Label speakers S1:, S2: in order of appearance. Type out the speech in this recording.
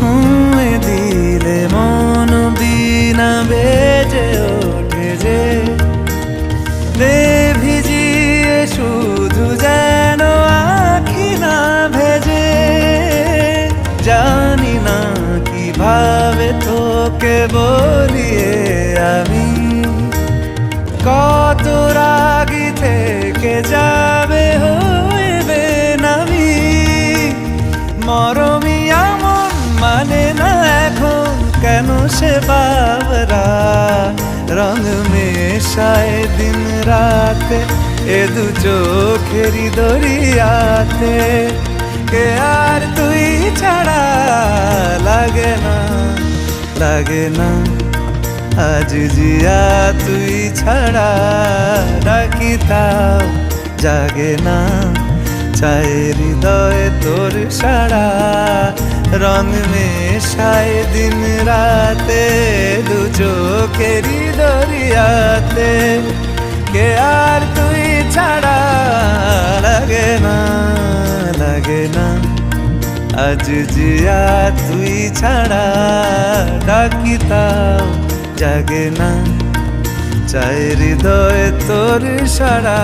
S1: ছুঁয়ে দিলে মন বিনা বেজে ওঠে যে দে ভিজিয়ে শুধু যেন আখি না ভেজে। জানি না কিভাবে তোকে বলিয়ে আমি কত রাগি থেকে যাবে হইবে নামি। মরমি এমন মানে না এখন কেন সে বাবরা রং মেশায় দিন রাতে এ দু চোখেরই দরিয়াতে। কে আর তুই ছাড়া লাগে না লাগে না আজ জিয়া তুই ছাড়া ডাকি তাও জাগে না। চায় হৃদয় তোর সারা রং মেশায় দিন রাতে দু চোখেরই দরিয়াতে। কে আর তুই ছাড়া লাগে না লাগে না আজ জিয়া তুই ছাড়া ডাকি তাও জাগে না। চায় হৃদয় তোর সারা